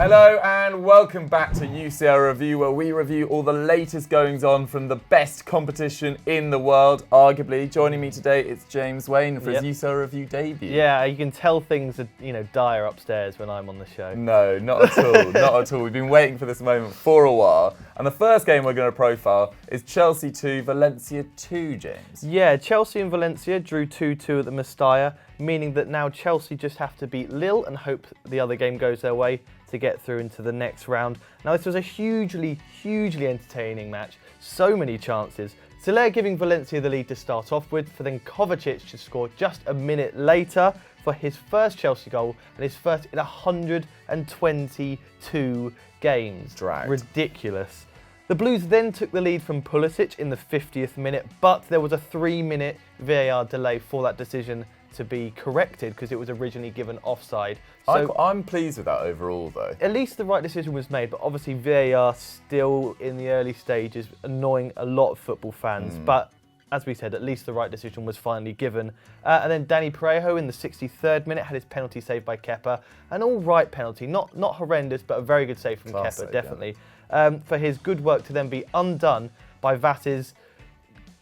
Hello and welcome back to UCL Review, where we review all the latest goings on from the best competition in the world, arguably. Joining me today, it's James Wayne for his UCL Review debut. Yeah, you can tell things are, dire upstairs when I'm on the show. No, not at all, not at all. We've been waiting for this moment for a while. And the first game we're going to profile is Chelsea 2, Valencia 2, James. Yeah, Chelsea and Valencia drew 2-2 at the Mestalla, meaning that now Chelsea just have to beat Lille and hope the other game goes their way to get through into the next round. Now, this was a hugely entertaining match. So many chances. Soler giving Valencia the lead to start off with, for then Kovacic to score just a minute later for his first Chelsea goal and his first in 122 games. Dragged. Ridiculous. The Blues then took the lead from Pulisic in the 50th minute, but there was a 3-minute VAR delay for that decision to be corrected because it was originally given offside. So I'm pleased with that overall, though. At least the right decision was made, but obviously VAR still in the early stages, annoying a lot of football fans. But as we said, at least the right decision was finally given. And then Dani Parejo in the 63rd minute had his penalty saved by Kepa. An all-right penalty, not horrendous, but a very good save from Classic, Kepa, definitely. Yeah. For his good work to then be undone by Vass's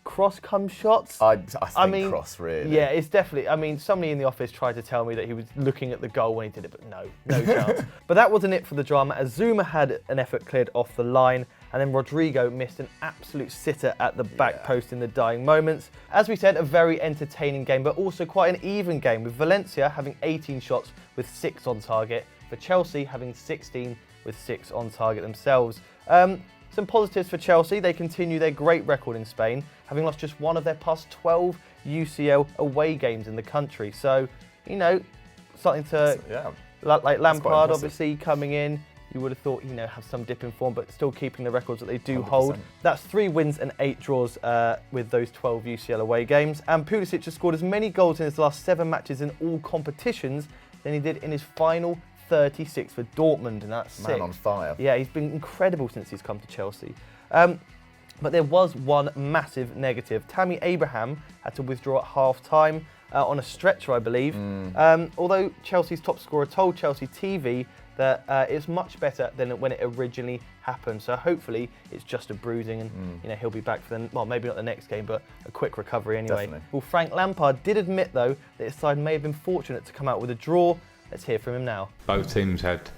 cross-come shots. I think cross, really. Yeah, it's definitely, somebody in the office tried to tell me that he was looking at the goal when he did it, but no chance. But that wasn't it for the drama, as Zuma had an effort cleared off the line, and then Rodrigo missed an absolute sitter at the back post in the dying moments. As we said, a very entertaining game, but also quite an even game, with Valencia having 18 shots with 6 on target, for Chelsea having 16 with 6 on target themselves. Some positives for Chelsea. They continue their great record in Spain, having lost just one of their past 12 UCL away games in the country. So, something to, like Lampard obviously coming in, you would have thought, have some dip in form, but still keeping the records that they do 100%. hold. That's 3 wins and 8 draws with those 12 UCL away games. And Pulisic has scored as many goals in his last 7 matches in all competitions than he did in his final 36 for Dortmund, and that's sick. Man on fire. Yeah, he's been incredible since he's come to Chelsea. But there was one massive negative. Tammy Abraham had to withdraw at half-time on a stretcher, I believe. Although Chelsea's top scorer told Chelsea TV that it's much better than when it originally happened. So hopefully it's just a bruising and he'll be back for maybe not the next game, but a quick recovery anyway. Definitely. Well, Frank Lampard did admit, though, that his side may have been fortunate to come out with a draw. Let's hear from him now. Both teams had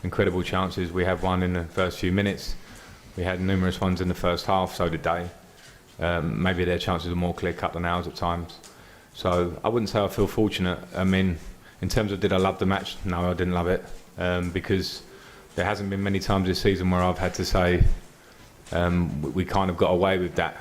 incredible chances. We had one in the first few minutes. We had numerous ones in the first half, so did they. Maybe their chances were more clear-cut than ours at times. So I wouldn't say I feel fortunate. In terms of did I love the match? No, I didn't love it. Because there hasn't been many times this season where I've had to say we kind of got away with that.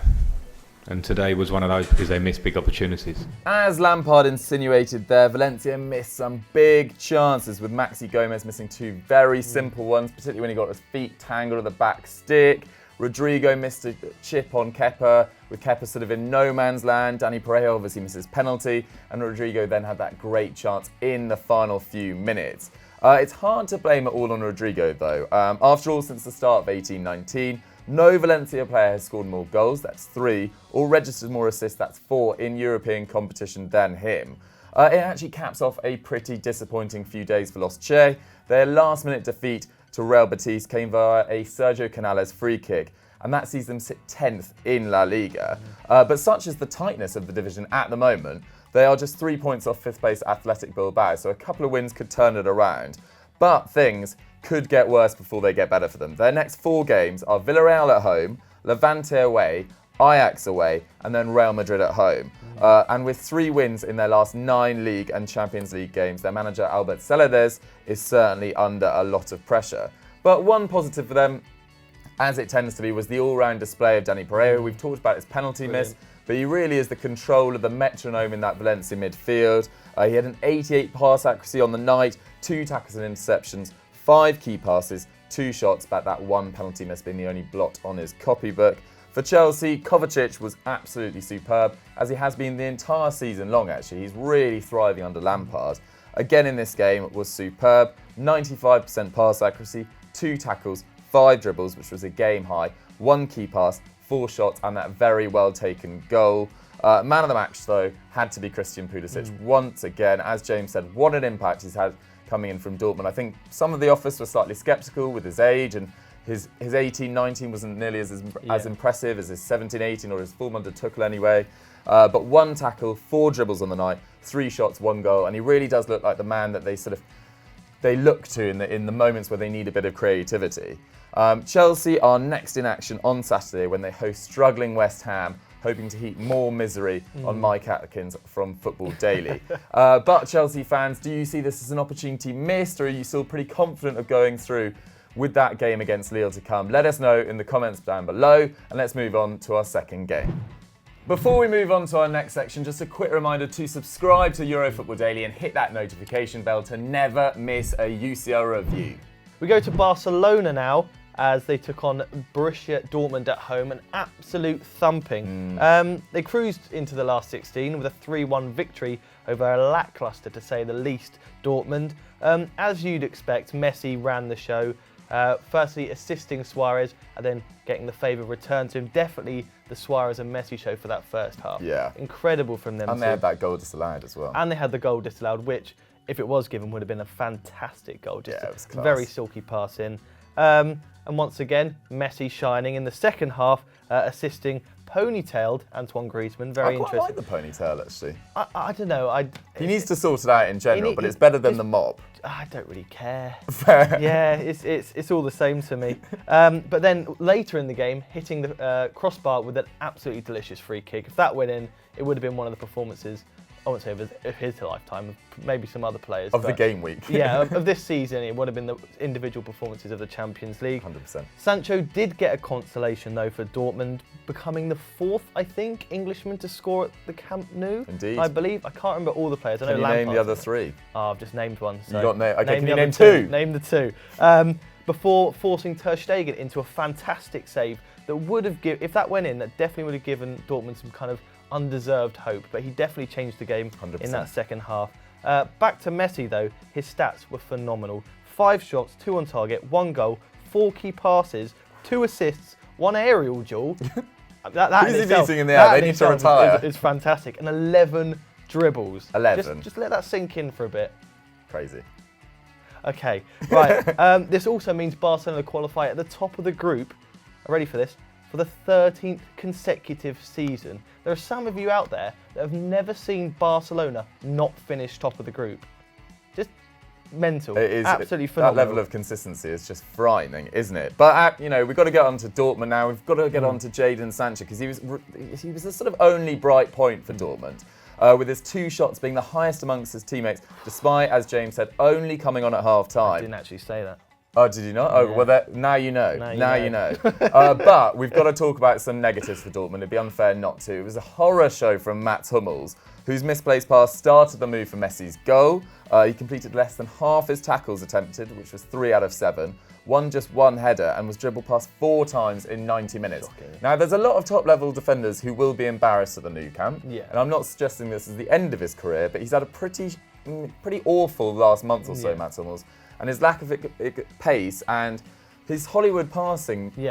And today was one of those because they missed big opportunities. As Lampard insinuated there, Valencia missed some big chances, with Maxi Gomez missing 2 very simple ones, particularly when he got his feet tangled at the back stick. Rodrigo missed a chip on Kepa, with Kepa sort of in no man's land. Dani Parejo obviously missed his penalty, and Rodrigo then had that great chance in the final few minutes. It's hard to blame it all on Rodrigo, though. After all, since the start of 18-19, no Valencia player has scored more goals, that's 3, or registered more assists, that's 4, in European competition than him. It actually caps off a pretty disappointing few days for Los Che. Their last-minute defeat to Real Betis came via a Sergio Canales free kick, and that sees them sit 10th in La Liga. But such is the tightness of the division at the moment, they are just 3 points off 5th place Athletic Bilbao, so a couple of wins could turn it around. But things could get worse before they get better for them. Their next 4 games are Villarreal at home, Levante away, Ajax away, and then Real Madrid at home. And with 3 wins in their last 9 League and Champions League games, their manager Albert Celades is certainly under a lot of pressure. But one positive for them, as it tends to be, was the all-round display of Dani Parejo. We've talked about his penalty miss, but he really is the control of the metronome in that Valencia midfield. He had an 88 pass accuracy on the night, 2 tackles and interceptions, 5 key passes, 2 shots, but that 1 penalty miss being the only blot on his copybook. For Chelsea, Kovacic was absolutely superb, as he has been the entire season long, actually. He's really thriving under Lampard. Again in this game was superb, 95% pass accuracy, 2 tackles, 5 dribbles, which was a game high, 1 key pass, 4 shots, and that very well taken goal. Man of the match, though, had to be Christian Pulisic once again. As James said, what an impact he's had coming in from Dortmund. I think some of the office were slightly sceptical with his age, and his 18-19 wasn't nearly as impressive as his 17-18 or his form under Tuchel anyway. But 1 tackle, 4 dribbles on the night, 3 shots, 1 goal, and he really does look like the man that they look to in the moments where they need a bit of creativity. Chelsea are next in action on Saturday when they host struggling West Ham, hoping to heap more misery on Mike Atkins from Football Daily. But Chelsea fans, do you see this as an opportunity missed, or are you still pretty confident of going through with that game against Lille to come? Let us know in the comments down below, and let's move on to our second game. Before we move on to our next section, just a quick reminder to subscribe to EuroFootball Daily and hit that notification bell to never miss a UCL review. We go to Barcelona now, as they took on Borussia Dortmund at home, an absolute thumping. They cruised into the last 16 with a 3-1 victory over a lacklustre, to say the least, Dortmund. As you'd expect, Messi ran the show, firstly assisting Suarez and then getting the favour returned to him. Definitely the Suarez and Messi show for that first half. Yeah. Incredible from them. And they had that goal disallowed as well. And they had the goal disallowed, which, if it was given, would have been a fantastic goal. Just it was class. Very silky pass in. And once again, Messi shining in the second half, assisting ponytailed Antoine Griezmann. Very interesting. I quite like the ponytail, actually. I don't know. He needs to sort it out in general, but it's better than the mop. I don't really care. Fair. Yeah, it's all the same to me. But then later in the game, hitting the crossbar with an absolutely delicious free kick. If that went in, it would have been one of the performances, I won't say of his lifetime, of maybe some other players. Of the game week. Yeah, of this season, it would have been the individual performances of the Champions League. 100%. Sancho did get a consolation, though, for Dortmund, becoming the 4th, I think, Englishman to score at the Camp Nou. Indeed. I believe. I can't remember all the players. I know Can you name the other 3? Oh, I've just named one. So You got name. Okay, can you the name other 2? Name the 2. Before forcing Ter Stegen into a fantastic save that would have given, if that went in, that definitely would have given Dortmund some kind of undeserved hope, but he definitely changed the game 100%. in that second half. Back to Messi though, his stats were phenomenal. 5 shots, 2 on target, 1 goal, 4 key passes, 2 assists, 1 aerial duel. That Who's in he itself, beating in the air? They need to retire. It's fantastic. And 11 dribbles. 11. Just let that sink in for a bit. Crazy. Okay, right. This also means Barcelona qualify at the top of the group. Ready for this? For the 13th consecutive season. There are some of you out there that have never seen Barcelona not finish top of the group. Just mental. It is absolutely phenomenal. That level of consistency is just frightening, isn't it? But we've got to get on to Dortmund now. We've got to get on to Jadon Sancho, because he was the sort of only bright point for Dortmund. With his 2 shots being the highest amongst his teammates, despite, as James said, only coming on at half-time. I didn't actually say that. Oh, did you not? Oh, well, now you know. Now you know. But we've got to talk about some negatives for Dortmund. It'd be unfair not to. It was a horror show from Mats Hummels, whose misplaced pass started the move for Messi's goal. He completed less than half his tackles attempted, which was 3 out of 7. Won just 1 header and was dribbled past 4 times in 90 minutes. Shocking. Now, there's a lot of top-level defenders who will be embarrassed at the Nou Camp. Yeah. And I'm not suggesting this is the end of his career, but he's had a pretty awful last month or so, Mats Hummels. And his lack of pace and his Hollywood passing, he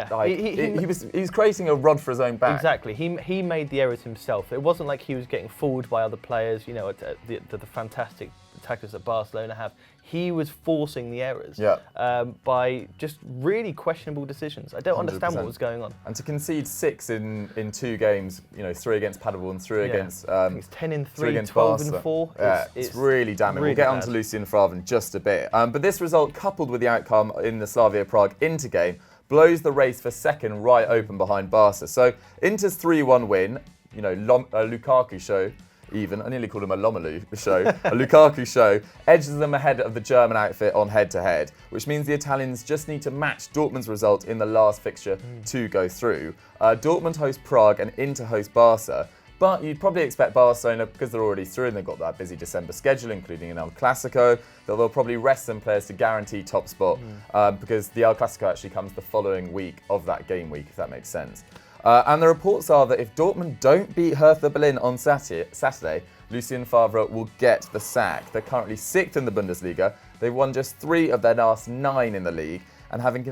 was creating a rod for his own back. Exactly. He made the errors himself. It wasn't like he was getting fooled by other players, the fantastic attackers that Barcelona have. He was forcing the errors by just really questionable decisions. I don't understand what was going on. And to concede 6 in 2 games, 3 against Paderborn, 3 against... I think it's 10 in 3, 12 Barca. in 4. It's really damning. Really we'll get bad. on to Lucien Favre in just a bit. But this result, coupled with the outcome in the Slavia Prague Inter game, blows the race for second right open behind Barca. So Inter's 3-1 win, a Lukaku show, even, I nearly called him a Lomelu show, a Lukaku show, edges them ahead of the German outfit on head-to-head, which means the Italians just need to match Dortmund's result in the last fixture to go through. Dortmund host Prague and Inter host Barca, but you'd probably expect Barcelona, because they're already through and they've got that busy December schedule, including an El Clasico, that they'll probably rest some players to guarantee top spot, because the El Clasico actually comes the following week of that game week, if that makes sense. And the reports are that if Dortmund don't beat Hertha Berlin on Saturday, Lucien Favre will get the sack. They're currently 6th in the Bundesliga. They've won just 3 of their last 9 in the league, and having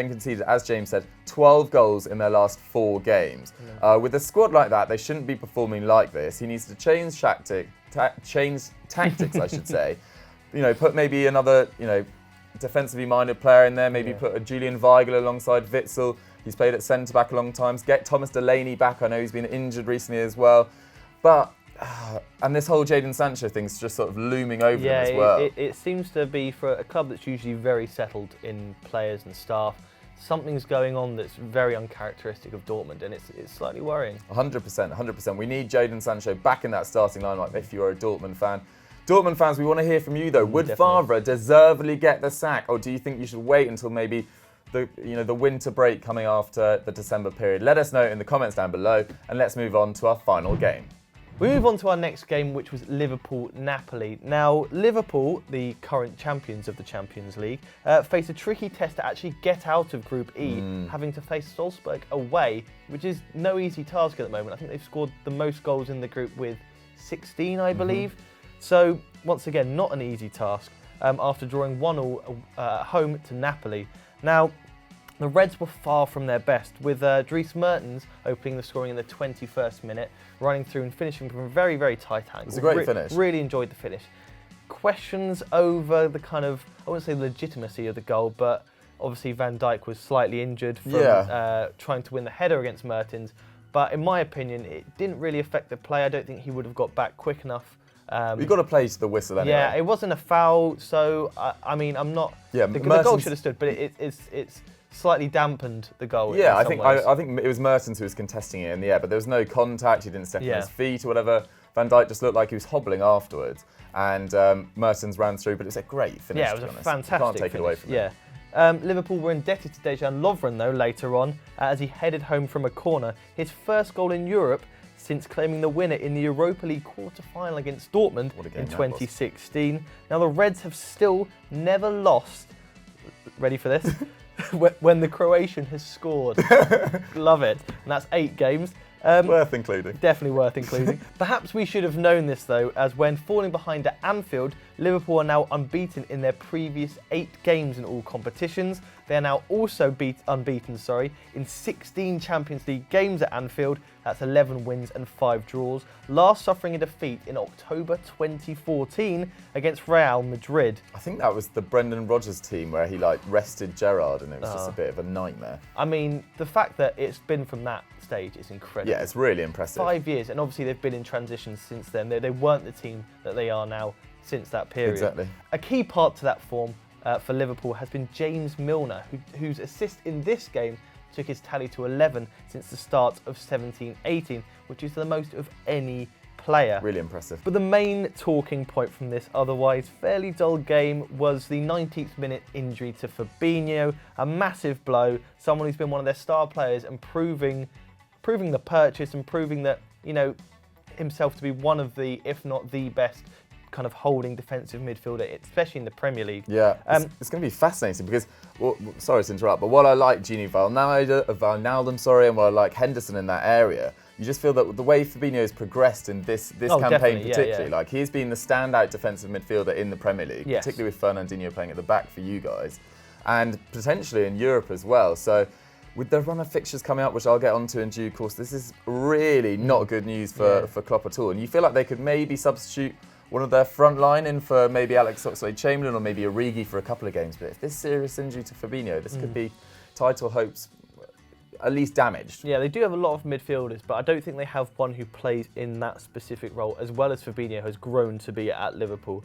conceded, as James said, 12 goals in their last 4 games. With a squad like that, they shouldn't be performing like this. He needs to change tactics, I should say. put maybe another, defensively minded player in there. Maybe put a Julian Weigl alongside Witsel. He's played at centre back a long time. Get Thomas Delaney back. I know he's been injured recently as well. But and this whole Jadon Sancho thing's just sort of looming over them as well. It seems to be for a club that's usually very settled in players and staff. Something's going on that's very uncharacteristic of Dortmund, and it's slightly worrying. 100%. We need Jadon Sancho back in that starting lineup if you're a Dortmund fan. Dortmund fans, we want to hear from you though. Would Favre deservedly get the sack, or do you think you should wait until maybe the winter break coming after the December period? Let us know in the comments down below, and let's move on to our final game. We move on to our next game, which was Liverpool-Napoli. Now, Liverpool, the current champions of the Champions League, face a tricky test to actually get out of Group E, having to face Salzburg away, which is no easy task at the moment. I think they've scored the most goals in the group with 16, I believe. So, once again, not an easy task after drawing 1-1 at home to Napoli. Now, the Reds were far from their best, with Dries Mertens opening the scoring in the 21st minute, running through and finishing from a very, very tight angle. It was a great finish. Really enjoyed the finish. Questions over the kind of, I wouldn't say legitimacy of the goal, but obviously Van Dijk was slightly injured from trying to win the header against Mertens. But in my opinion, it didn't really affect the play. I don't think he would have got back quick enough. You've got to play to the whistle anyway. Yeah, it wasn't a foul, so I mean, I'm not. Yeah, the goal should have stood, but it's slightly dampened the goal. Yeah, I think it was Mertens who was contesting it in the air, but there was no contact. He didn't step on his feet or whatever. Van Dijk just looked like he was hobbling afterwards, and Mertens ran through. But it was a great finish. Yeah, it was a fantastic. You can't take it away from him. Liverpool were indebted to Dejan Lovren though later on as he headed home from a corner. His first goal in Europe since claiming the winner in the Europa League quarter-final against Dortmund in 2016. Now the Reds have still never lost. Ready for this? When the Croatian has scored. Love it. And that's 8 games. Worth including. Definitely worth including. Perhaps we should have known this though, as when falling behind at Anfield, Liverpool are now unbeaten in their previous 8 games in all competitions. They are now also unbeaten in 16 Champions League games at Anfield. That's 11 wins and 5 draws. Last suffering a defeat in October 2014 against Real Madrid. I think that was the Brendan Rodgers team where he rested Gerrard, and it was just a bit of a nightmare. I mean, the fact that it's been from that stage is incredible. Yeah, it's really impressive. 5 years, and obviously they've been in transition since then. They weren't the team that they are now since that period. Exactly. A key part to that form for Liverpool has been James Milner, whose assist in this game took his tally to 11 since the start of 17-18, which is the most of any player. Really impressive. But the main talking point from this otherwise fairly dull game was the 19th minute injury to Fabinho, a massive blow, someone who's been one of their star players and proving the purchase and proving that, himself to be one of the, if not the best kind of holding defensive midfielder, especially in the Premier League. Yeah, it's going to be fascinating because, sorry to interrupt, but while I like Gini Wijnaldum, and while I like Henderson in that area, you just feel that the way Fabinho has progressed in this campaign particularly, he's been the standout defensive midfielder in the Premier League, particularly with Fernandinho playing at the back for you guys, and potentially in Europe as well. So with the run of fixtures coming up, which I'll get onto in due course, this is really not good news for Klopp at all. And you feel like they could maybe substitute one of their front line in for maybe Alex Oxlade-Chamberlain or maybe Origi for a couple of games. But if this serious injury to Fabinho, this could be title hopes at least damaged. Yeah, they do have a lot of midfielders, but I don't think they have one who plays in that specific role, as well as Fabinho has grown to be at Liverpool.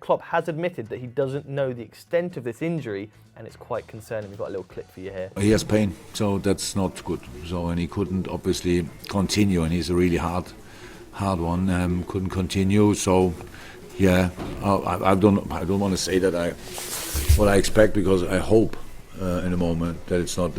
Klopp has admitted that he doesn't know the extent of this injury, and it's quite concerning. We've got a little clip for you here. He has pain, so that's not good. So, and he couldn't obviously continue, and he's a really hard one. Couldn't continue. So, yeah, I don't want to say that what I expect, because I hope in a moment that it's not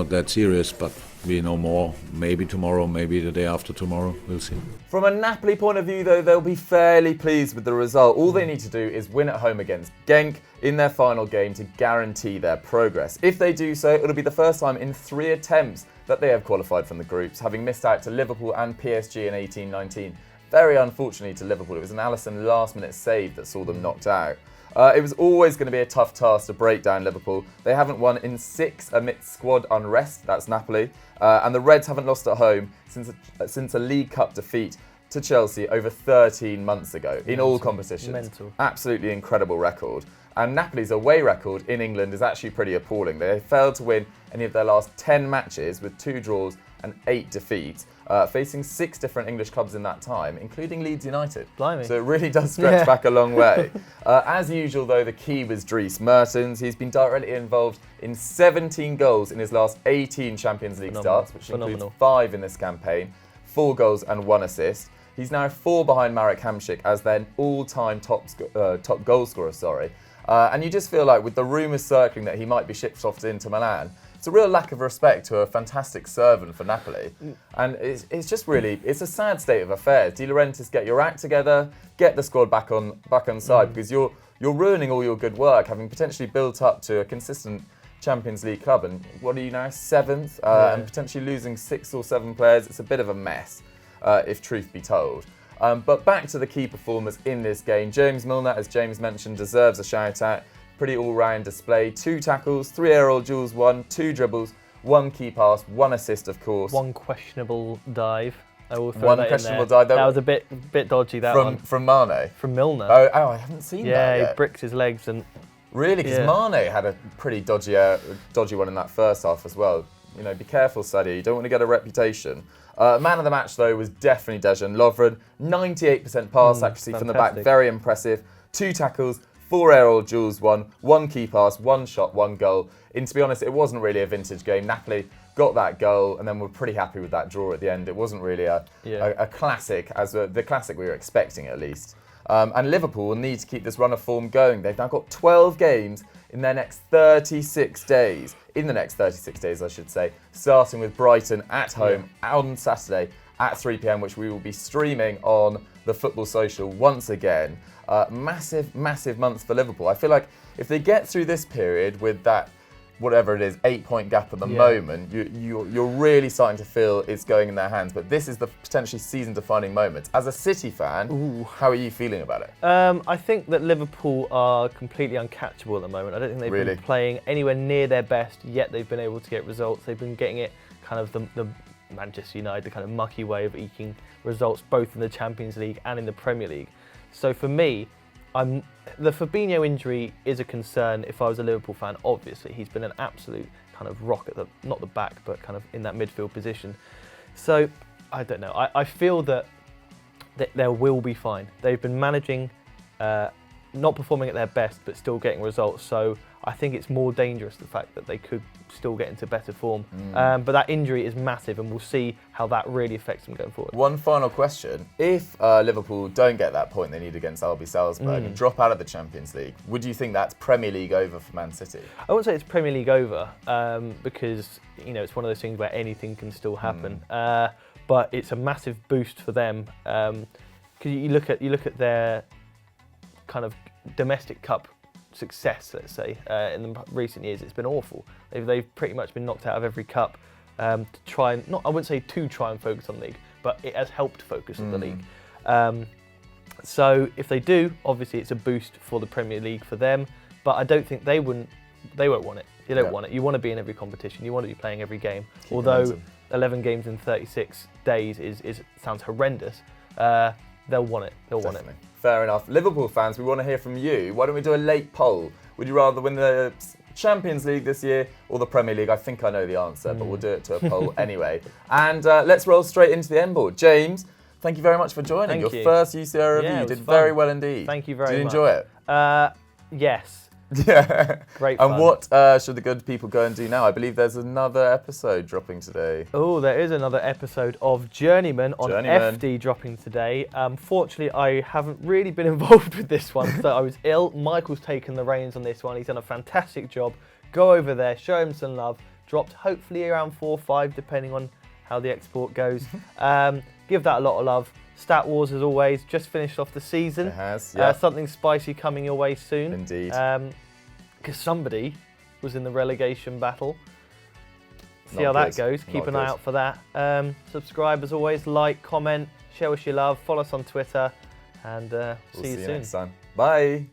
that serious, but we know more, maybe tomorrow, maybe the day after tomorrow, we'll see. From a Napoli point of view though, they'll be fairly pleased with the result. All they need to do is win at home against Genk in their final game to guarantee their progress. If they do so, it'll be the first time in 3 attempts that they have qualified from the groups, having missed out to Liverpool and PSG in 18-19. Very unfortunately to Liverpool, it was an Alisson last-minute save that saw them knocked out. It was always going to be a tough task to break down Liverpool. They haven't won in 6 amidst squad unrest, that's Napoli. And the Reds haven't lost at home since a League Cup defeat to Chelsea over 13 months ago in all competitions. Mental. Absolutely incredible record. And Napoli's away record in England is actually pretty appalling. They failed to win any of their last 10 matches with 2 draws and 8 defeats, facing 6 different English clubs in that time, including Leeds United. Blimey. So it really does stretch back a long way. As usual, though, the key was Dries Mertens. He's been directly involved in 17 goals in his last 18 Champions League starts, which includes 5 in this campaign, 4 goals and 1 assist. He's now 4 behind Marek Hamšík as their all-time top goal scorer. And you just feel like with the rumours circling that he might be shipped off to Inter Milan, it's a real lack of respect to a fantastic servant for Napoli. And it's just really, it's a sad state of affairs. De Laurentiis, get your act together, get the squad back on side, because you're ruining all your good work, having potentially built up to a consistent Champions League club. And what are you now, 7th? And potentially losing 6 or 7 players. It's a bit of a mess, if truth be told. But back to the key performers in this game. James Milner, as James mentioned, deserves a shout out. Pretty all-round display. 2 tackles, 3 aerial duels won, 2 dribbles, 1 key pass, 1 assist, of course. 1 questionable dive. I will throw 1 that questionable in there. dive. That was a bit dodgy, that one. From Mane? From Milner. Oh, I haven't seen that Yeah, yet. he bricks his legs and... Really? Because Mane had a pretty dodgy one in that first half as well. You know, be careful, Sadio. You don't want to get a reputation. Man of the match, though, was definitely Dejan Lovren. 98% pass accuracy from the back. Very impressive. 2 tackles, 4 aerial duels won, 1 key pass, 1 shot, 1 goal. And to be honest, it wasn't really a vintage game. Napoli got that goal and then we're pretty happy with that draw at the end. It wasn't really a classic, as the classic we were expecting at least. And Liverpool will need to keep this run of form going. They've now got 12 games in their next 36 days. In the next 36 days, I should say. Starting with Brighton at home on Saturday at 3 p.m, which we will be streaming on the Football Social once again. Massive months for Liverpool. I feel like if they get through this period with that, whatever it is, 8-point gap at the moment, you're really starting to feel it's going in their hands. But this is the potentially season-defining moment. As a City fan, how are you feeling about it? I think that Liverpool are completely uncatchable at the moment. I don't think they've been playing anywhere near their best, yet they've been able to get results. They've been getting it kind of the Manchester United, the kind of mucky way of eking results both in the Champions League and in the Premier League. So for me, the Fabinho injury is a concern if I was a Liverpool fan, obviously. He's been an absolute kind of rock at not the back, but kind of in that midfield position. So, I don't know. I feel that they will be fine. They've been managing, not performing at their best, but still getting results. So, I think it's more dangerous, the fact that they could still get into better form. But that injury is massive, and we'll see how that really affects them going forward. One final question. If Liverpool don't get that point they need against RB Salzburg and drop out of the Champions League, would you think that's Premier League over for Man City? I wouldn't say it's Premier League over, because it's one of those things where anything can still happen. But it's a massive boost for them. Because you look at their kind of domestic cup success, let's say, in the recent years, it's been awful. They've pretty much been knocked out of every cup to try and, I wouldn't say to try and focus on the league, but it has helped focus on the league. So if they do, obviously it's a boost for the Premier League for them, but I don't think they won't want it. You don't want it. You want to be in every competition. You want to be playing every game. Although 11 games in 36 days sounds horrendous, they'll want it. They'll want it. Fair enough. Liverpool fans, we want to hear from you. Why don't we do a late poll? Would you rather win the Champions League this year or the Premier League? I think I know the answer, but we'll do it to a poll anyway. And let's roll straight into the end board. James, thank you very much for joining. Thank Your you. first UCL review. You did very well indeed. Thank you very much. Did you enjoy it? Yes. Yeah. Great fun. And what should the good people go and do now? I believe there's another episode dropping today. Oh, there is another episode of Journeyman on FD dropping today. Fortunately, I haven't really been involved with this one, so I was ill. Michael's taken the reins on this one. He's done a fantastic job. Go over there, show him some love. Dropped hopefully around 4 or 5, depending on how the export goes. Give that a lot of love. Stat Wars, as always, just finished off the season. It has, yeah. Something spicy coming your way soon. Indeed. Because somebody was in the relegation battle. See how that goes. Keep an eye out for that. Subscribe, as always. Like, comment, show us your love. Follow us on Twitter. And see you soon. Next time. Bye.